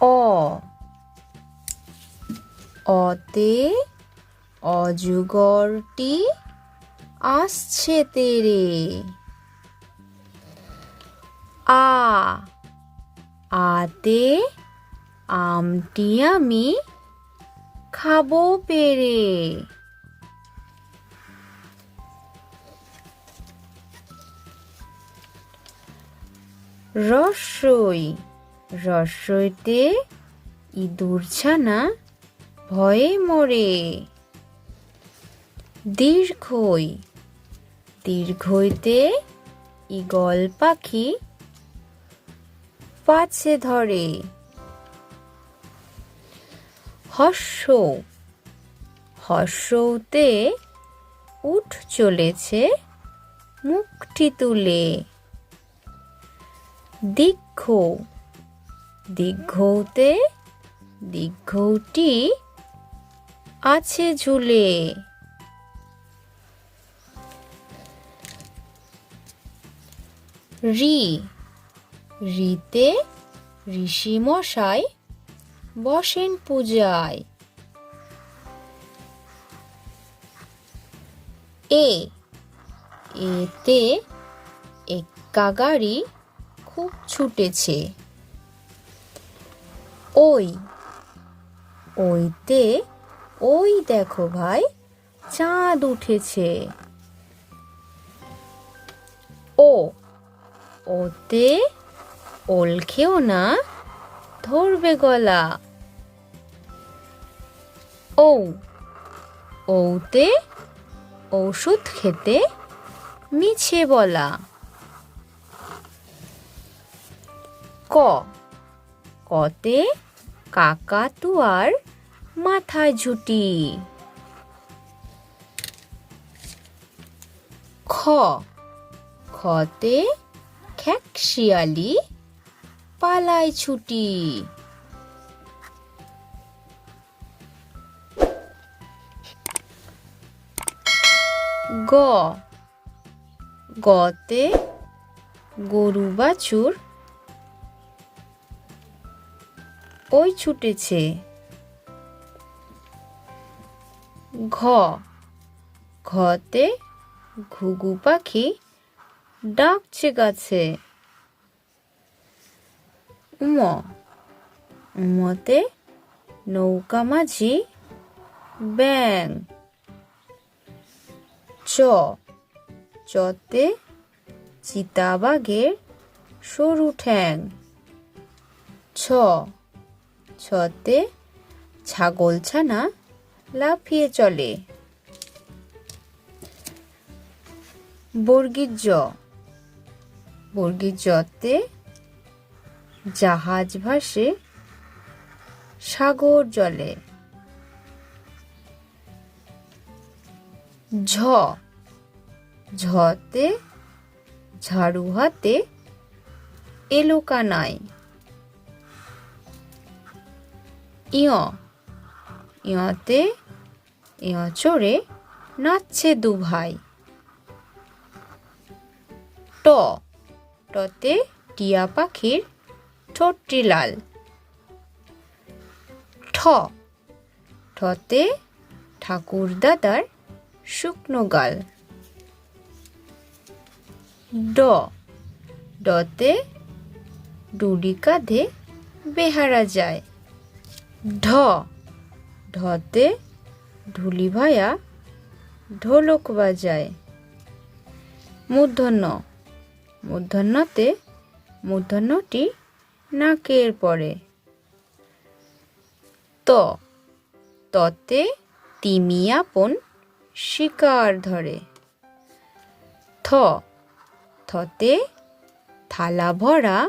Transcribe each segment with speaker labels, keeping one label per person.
Speaker 1: অ অতে অজগরটি আসছে তেরে। আ আতে আমটি আমি খাবো পেরে। রস্যই রস্যইতে ইঁদুর ছানা ভয়ে মরে। দীর্ঘই দীর্ঘইতে ঈগল পাখি পাছে ধরে। হর্ষ হর্ষতে উট চলেছে মুখটি তুলে। দীর্ঘ দীর্ঘতে দীর্ঘটি আছে ঝুলে। রি রিতে ঋষি মশাই বসেন পূজায়। এ এতে এক্কা গাড়ি খুব ছুটেছে। ওই ওইতে ওই দেখো ভাই চাঁদ উঠেছে। ও ওতে ওল খেও না ধরবে গলা। ঔ ওতে ঔষধ খেতে মিছে বলা। ক কতে কাকাতুয়ার মাথায় ঝুঁটি। খ খতে খ্যাকশিয়ালি পালায় ছুটি। গ গতে গরু বাছুর ওই ছুটেছে। ঘ ঘতে ঘুঘু পাখি ডাকছে গাছে। উম উমতে নৌকা মাঝি ব্যাঙ। চ চতে চিতাবাঘের সরু ঠ্যাং। ছ ছতে ছাগলছানা লাফিয়ে চলে। বর্গীর জ বর্গীর জতে জাহাজ ভাসে সাগর জলে। ঝ ঝতে ঝাড়ু হাতে এলো কানাই। ইয় ইয়তে ইয় চড়ে নাচছে দুভাই। ট টতে টিয়া পাখির ঠোঁটটি লাল। ঠ ঠতে ঠাকুর দাদার শুকনো গাল। ড ডতে ডুডি কাঁধে বেহারা যায়। ঢ ঢতে ঢুলি ভায়া ঢোলক বাজায়। মূর্ধন্য মূর্ধন্যতে মূর্ধন্যটি নাকের পরে। ত ততে তিমি আপন শিকার ধরে। থ থতে থালা ভরা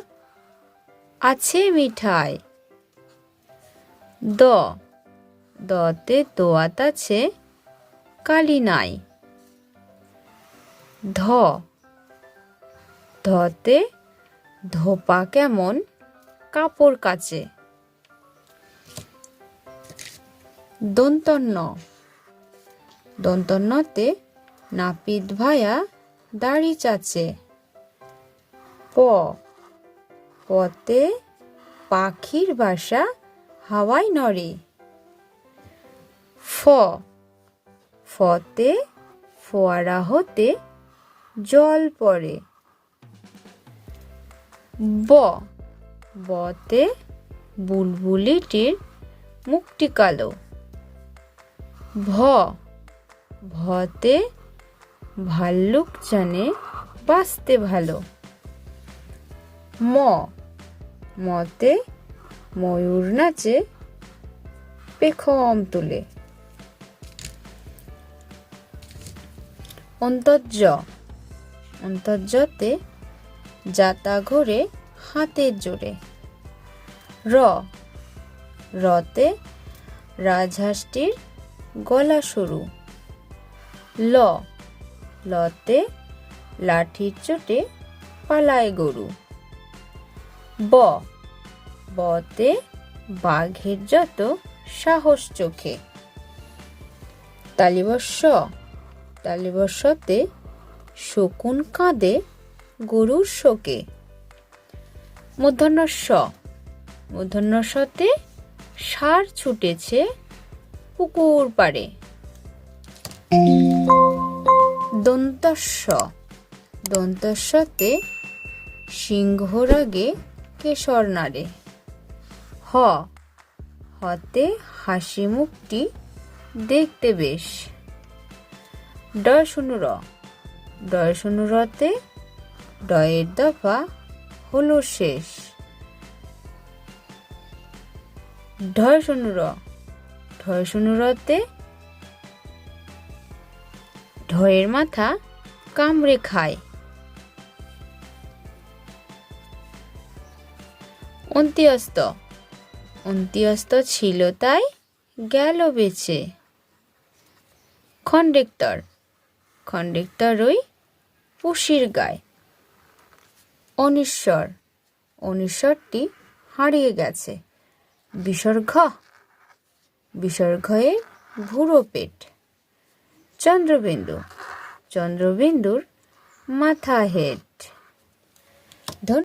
Speaker 1: আছে মিঠাই। দ দতে দোয়াত আছে কালি নাই। ধ ধতে ধোপা কেমন কাপড় কাচে। দন্তন্য দন্তন্যতে নাপিত ভায়া দাড়ি চাচে। প পতে পাখির বাসা হাওয়ায় নড়ে। ফ, ফতে ফোয়ারা হতে জল পড়ে। ব, বতে বুলবুলিটির মুখটি কালো। ভ, ভতে ভাল্লুক জানে বাঁচতে ভালো। ম, মতে ময়ূর নাচে পেখম তুলে। অন্তর্য, অন্তর্যতে যাতা ঘোরে হাতের জোরে। র, রতে রাজহাঁসটির গলা সরু। ল, লতে লাঠির চোটে পালায় গরু। ব, বতে বাঘের যত সাহস চোখে। তালিবস্য, তালিবস্যতে শকুন কাঁদে গরুর শোকে। মূর্ধন্য ষ, মূর্ধন্য ষতে ষাঁড় ছুটেছে পুকুর পাড়ে। দন্তস্ব, দন্তস্বতে সিংহ রাগে কেশর নাড়ে। হ, হতে হাসি মুখটি দেখতে বেশ। ডয় শূন্য র, ডয় শূন্য রতে ডয়ের দফা হলো শেষ। ঢয় শূন্য র, ঢয় শূন্য রতে ঢয়ের মাথা কামড়ে খায়। অন্ত্যস্ত, অন্ত্যস্ত ছিল তাই গেল বেঁচে। খন্ডেক্টর, খন্ডেক্টর ওই পুষির গায়। অনিশ্বর, অনিশ্বরটি হারিয়ে গেছে। বিসর্গ, বিসর্গয়ে ভুরো পেট। চন্দ্রবিন্দু, চন্দ্রবিন্দুর মাথা হেড।